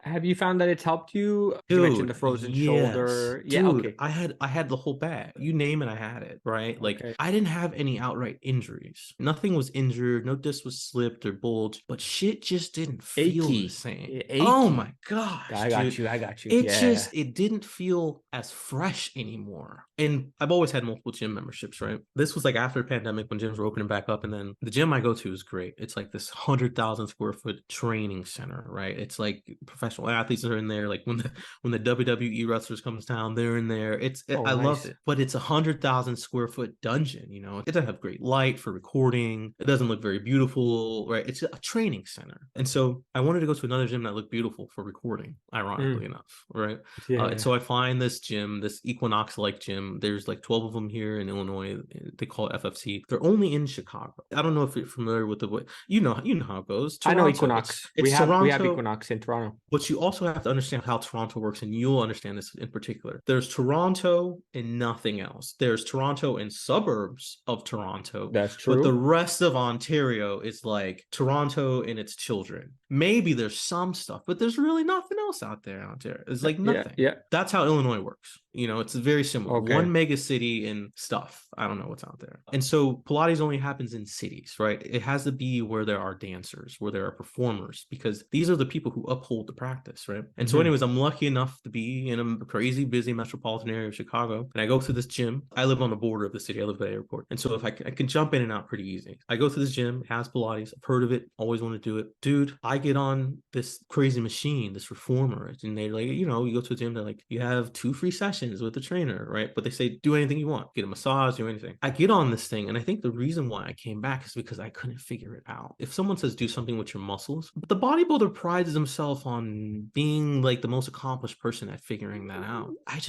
Have you found that it's helped you? You mentioned the Dude, frozen yes. shoulder. Yeah, Dude, okay. I had the whole bag. You name it, I had it, right? Like Okay. I didn't have any outright injuries. Nothing was injured, no disc was slipped or bulged, but shit just didn't feel the Achy. same. Oh my Achy. gosh, I got dude. you. I got you. It Yeah. just it didn't feel as fresh anymore. And I've always had multiple gym memberships, right? This was like after the pandemic when gyms were opening back up. And then the gym I go to is great. It's like this 100,000 square foot training center, right? It's like professional athletes are in there. Like when the WWE wrestlers comes down, they're in there. Oh, I love nice. it, but it's 100,000 square foot dungeon. It doesn't have great light for recording. It doesn't look very beautiful, right? It's a training center, and so I wanted to go to another gym that looked beautiful for recording. Ironically Mm, enough, right? And yeah. so I find this gym, this Equinox like gym. There's like 12 of them here in Illinois. They call it FFC. They're only in Chicago. I don't know if you're familiar with the way you know how it goes. I know Toronto. It's Equinox. We it's have we have Toronto. Equinox in Toronto. But you also have to understand how Toronto works, and you'll understand this in particular. There's Toronto and nothing else. There's Toronto and suburbs of Toronto, That's but the true. rest of Ontario is like Toronto and its children. Maybe there's some stuff, but there's really nothing else out there in Ontario. It's like Yeah, nothing. yeah. That's how Illinois works. It's very similar. One Okay. mega city and stuff. I don't know what's out there. And so Pilates only happens in cities, right? It has to be where there are dancers, where there are performers, because these are the people who uphold the practice, right? And so, Hmm. anyways, I'm lucky enough to be in a crazy busy metropolitan area of Chicago, and I go to this gym. I live on the border of the city. I live at the airport, and so if I can jump in and out pretty easy. I go to this gym. It has Pilates. I've heard of it. Always want to do it, dude. I get on this crazy machine, this reformer, and they're like, you go to a gym. They're like, you have 2 free sessions with the trainer, right? But they say do anything you want, get a massage, do anything. I get on this thing, and I think the reason why I came back is because I couldn't figure it out. If someone says do something with your muscles, but the bodybuilder prides himself on being like the most accomplished person at figuring that out. I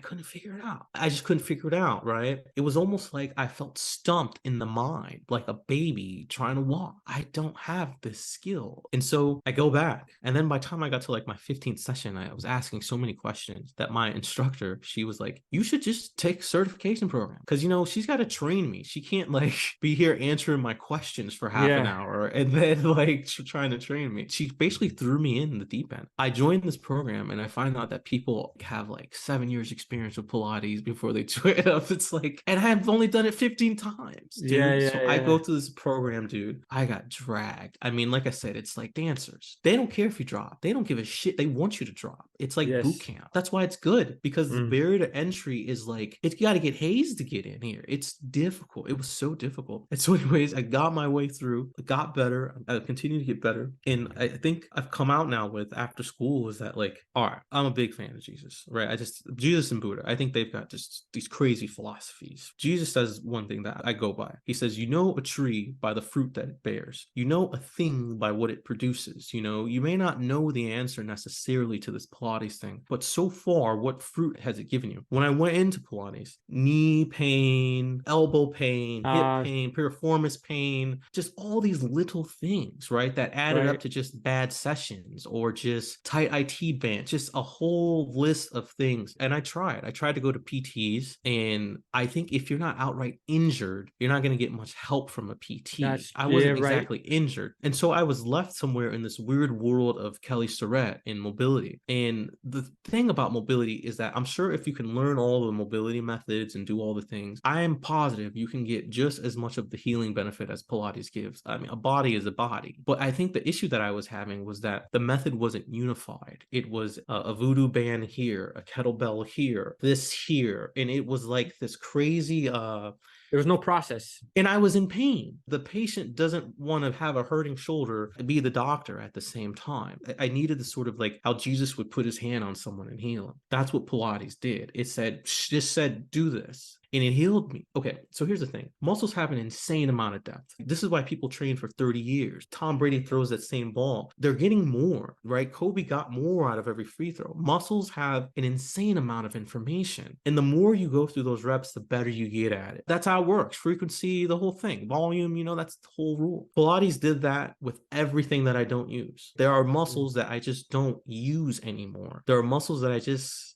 couldn't figure it out. I just couldn't figure it out, right? It was almost like I felt stumped in the mind, like a baby trying to walk. I don't have this skill. And so I go back. And then by the time I got to like my 15th session, I was asking so many questions that my instructor, she was like, you should just take certification program. Cause she's got to train me. She can't like be here answering my questions for half an Yeah. hour and then like trying to train me. She basically threw me in the deep end. I joined this program and I find out that people have like 7 years experience with Pilates before they join up. It's like, and I've only done it 15 times, Yeah, dude. So yeah, I go yeah. to this program, dude. I got dragged. I mean, like I said, it's like dancers. They don't care if you drop. They don't give a shit. They want you to drop. It's like boot Yes. camp. That's why it's good, because the Mm. barrier to entry is like, it's got to get hazed to get in here. It's difficult. It was so difficult. And so anyways, I got my way through, got better. I continue to get better. And I think I've come out now with after school is that like, all right, I'm a big fan of Jesus, right? Jesus and Buddha, I think they've got just these crazy philosophies. Jesus says one thing that I go by. He says, you know a tree by the fruit that it bears. You know a thing by what it produces. You may not know the answer necessarily to this Pilates thing, but so far, what fruit has it given you? When I went into Pilates, knee pain, elbow pain, hip Uh, pain, piriformis pain, just all these little things, right? That added up right. to just bad sessions or just tight IT band, just a whole list of things. And I tried to go to PTs. And I think if you're not outright injured, you're not going to get much help from a PT. That's I yeah, wasn't right. exactly injured. And so I was left somewhere in this weird world of Kelly Surratt in mobility. And the thing about mobility is that I'm sure if you can learn all the mobility methods and do all the things, I am positive you can get just as much of the healing benefit as Pilates gives. I mean, a body is a body. But I think the issue that I was having was that the method wasn't unified. It was a voodoo band here, a kettlebell here, this here. And it was like this crazy There was no process. and I was in pain. The patient doesn't want to have a hurting shoulder and be the doctor at the same time. I needed the sort of like how Jesus would put his hand on someone and heal him. That's what Pilates did. It said, just said, do this. And it healed me. Okay, so here's the thing. Muscles have an insane amount of depth. This is why people train for 30 years. Tom Brady throws that same ball. They're getting more, right? Kobe got more out of every free throw. Muscles have an insane amount of information. And the more you go through those reps, the better you get at it. That's how it works. Frequency, the whole thing. Volume, that's the whole rule. Pilates did that with everything that I don't use. There are muscles that I just don't use anymore. There are muscles that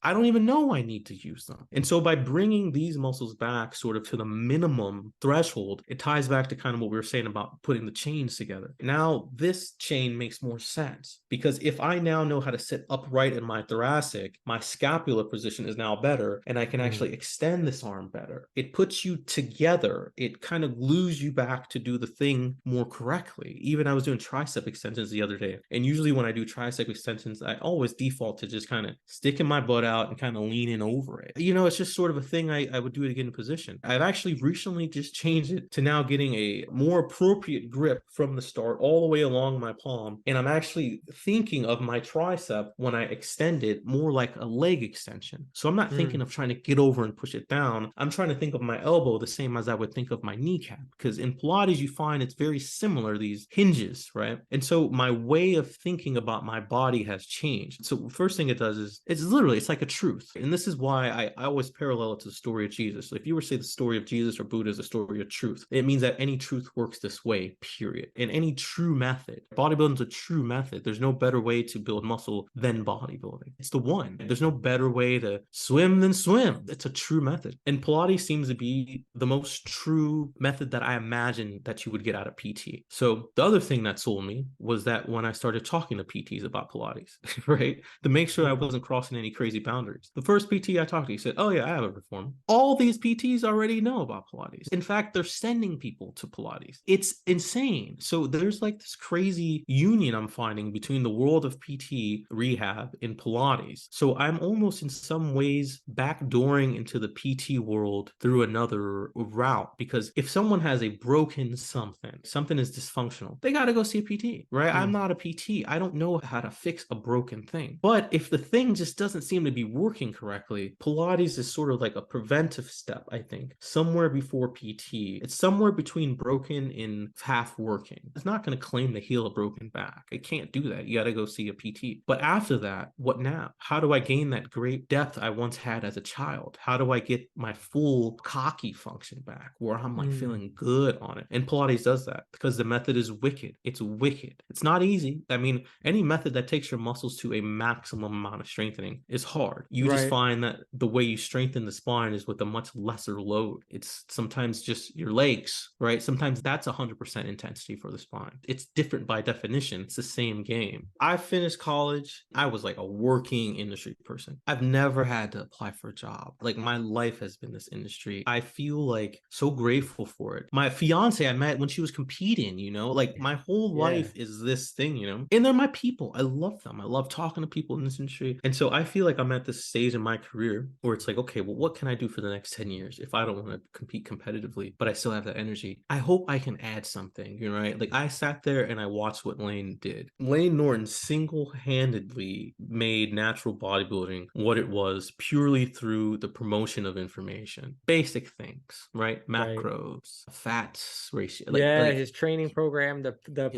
I don't even know I need to use them. And so by bringing these muscles muscles back sort of to the minimum threshold. It ties back to kind of what we were saying about putting the chains together. Now, this chain makes more sense because if I now know how to sit upright in my thoracic, my scapular position is now better, and I can actually extend this arm better. It puts you together. It kind of glues you back to do the thing more correctly. Even I was doing tricep extensions the other day, and usually when I do tricep extensions, I always default to just kind of sticking my butt out and kind of leaning over it. You know, it's just sort of a thing I would do it again in position. I've actually recently just changed it to now getting a more appropriate grip from the start all the way along my palm. And I'm actually thinking of my tricep when I extend it more like a leg extension. So I'm not thinking of trying to get over and push it down. I'm trying to think of my elbow the same as I would think of my kneecap, because in Pilates, you find it's very similar, these hinges, right? And so my way of thinking about my body has changed. So first thing it does is it's like a truth. And this is why I always parallel it to the story of Jesus. So if you were to say the story of Jesus or Buddha is a story of truth, it means that any truth works this way, period. And any true method, bodybuilding is a true method. There's no better way to build muscle than bodybuilding. It's the one. There's no better way to swim than swim. It's a true method. And Pilates seems to be the most true method that I imagine that you would get out of PT. So the other thing that sold me was that when I started talking to PTs about Pilates, right, to make sure I wasn't crossing any crazy boundaries. The first PT I talked to, he said, "Oh yeah, I have a reform." All these PTs already know about Pilates. In fact, they're sending people to Pilates. It's insane. So there's like this crazy union I'm finding between the world of PT rehab and Pilates. So I'm almost in some ways backdooring into the PT world through another route, because if someone has a broken something is dysfunctional, they got to go see a PT, right? I'm not a PT. I don't know how to fix a broken thing. But if the thing just doesn't seem to be working correctly, Pilates is sort of like a preventive step, I think, somewhere before PT. It's somewhere between broken and half working. It's not going to claim to heal a broken back. It can't do that. You got to go see a PT. But after that, what now? How do I gain that great depth I once had as a child? How do I get my full cocky function back where I'm like feeling good on it? And Pilates does that because the method is wicked. It's wicked. It's not easy. I mean, any method that takes your muscles to a maximum amount of strengthening is hard. You just find that the way you strengthen the spine is with a much lesser load. It's sometimes just your legs, right? Sometimes that's 100% intensity for the spine. It's different by definition. It's the same game. I finished college. I was like a working industry person. I've never had to apply for a job. Like my life has been this industry. I feel like so grateful for it. My fiance I met when she was competing, you know, like my whole life is this thing, you know, and they're my people. I love them. I love talking to people in this industry. And so I feel like I'm at this stage in my career where it's like, okay, well, what can I do for the next 10 years if I don't want to compete competitively, but I still have that energy? I hope I can add something, you know, right? Like I sat there and I watched what Lane did. Lane Norton single-handedly made natural bodybuilding what it was purely through the promotion of information, basic things, right? Macros, fats ratio. Like his training program, the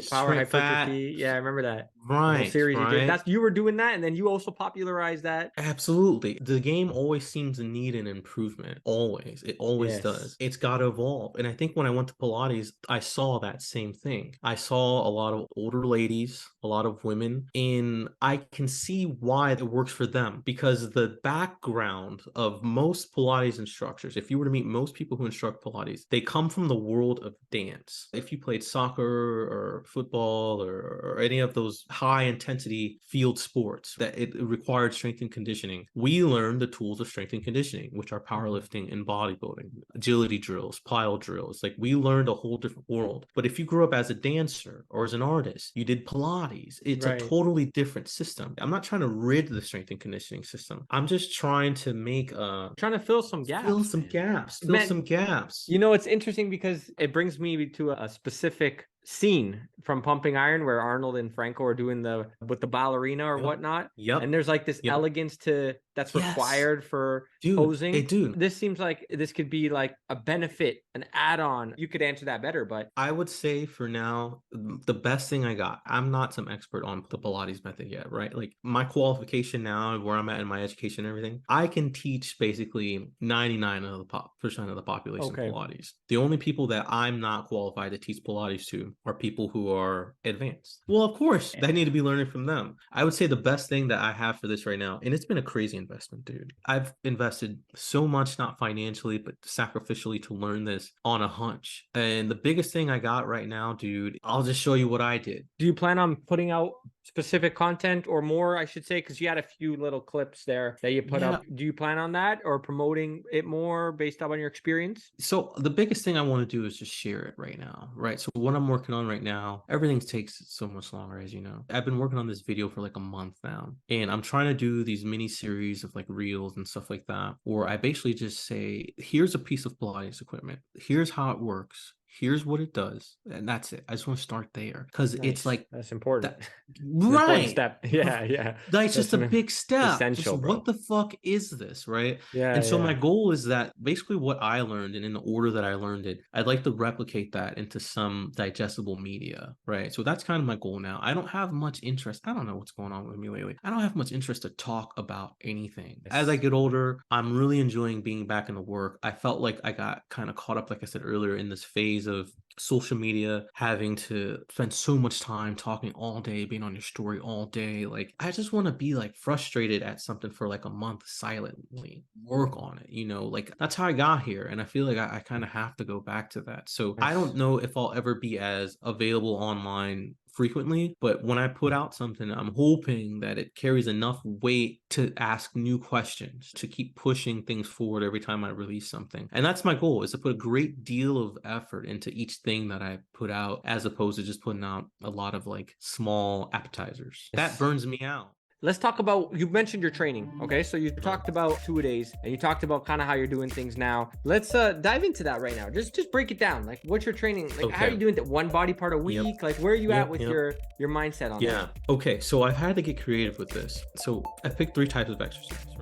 power hypertrophy. Yeah, I remember that. The whole series he did. That's, you were doing that, and then you also popularized that. Absolutely. The game always seems to need an improvement. Always. It always does. It's got to evolve. And I think when I went to Pilates, I saw that same thing. I saw a lot of older ladies, a lot of women, and I can see why it works for them, because the background of most Pilates instructors, if you were to meet most people who instruct Pilates, they come from the world of dance. If you played soccer or football or any of those high intensity field sports that it required strength and conditioning, we learned the tools of strength and conditioning, which are powerlifting and bodybuilding, agility drills, plyo drills. Like we learned a whole different world. But if you grew up as a dancer or as an artist, you did Pilates, it's a totally different system. I'm not trying to rid the strength and conditioning system. I'm just trying to make trying to fill some gaps. Fill some gaps. You know, it's interesting because it brings me to a specific scene from Pumping Iron where Arnold and Franco are doing with the ballerina or whatnot. And there's like this elegance to that's required for posing. This seems like this could be like a benefit, an add-on. You could answer that better, but I would say for now, the best thing I got, I'm not some expert on the Pilates method yet, right? Like my qualification now, where I'm at in my education and everything, I can teach basically 99% of the population Pilates. The only people that I'm not qualified to teach Pilates to are people who are advanced. Well, of course, they need to be learning from them. I would say the best thing that I have for this right now, and it's been a crazy investment, dude. I've invested so much, not financially, but sacrificially, to learn this on a hunch. And the biggest thing I got right now, dude, I'll just show you what I did. Do you plan on putting out specific content, or more, I should say, because you had a few little clips there that you put up? Do you plan on that, or promoting it more based on your experience? So the biggest thing I want to do is just share it right now, right? So what I'm working on right now, everything takes so much longer, as you know. I've been working on this video for like a month now, and I'm trying to do these mini series of like reels and stuff like that, where I basically just say, here's a piece of Pilates equipment, here's how it works, here's what it does, and that's it. I just want to start there, because it's like, that's important. Right. Step. Yeah. That's just a big step. Essential, just, what the fuck is this, right? Yeah. And so my goal is that basically what I learned, and in the order that I learned it, I'd like to replicate that into some digestible media, right? So that's kind of my goal now. I don't have much interest. I don't know what's going on with me lately. I don't have much interest to talk about anything. As I get older, I'm really enjoying being back in the work. I felt like I got kind of caught up, like I said earlier, in this phase of social media, having to spend so much time talking all day, being on your story all day. Like, I just want to be like frustrated at something for like a month silently, work on it, you know, like that's how I got here. And I feel like I kind of have to go back to that. So I don't know if I'll ever be as available online frequently, but when I put out something, I'm hoping that it carries enough weight to ask new questions, to keep pushing things forward every time I release something. And that's my goal, is to put a great deal of effort into each thing that I put out, as opposed to just putting out a lot of like small appetizers. That burns me out. Let's talk about, you mentioned your training. Okay, so you talked about 2-a-days, and you talked about kind of how you're doing things now. Let's dive into that right now. Just break it down. Like, what's your training? Like, how are you doing that? One body part a week? Like, where are you at with your mindset on that? Okay, so I've had to get creative with this. So I picked 3 types of exercises.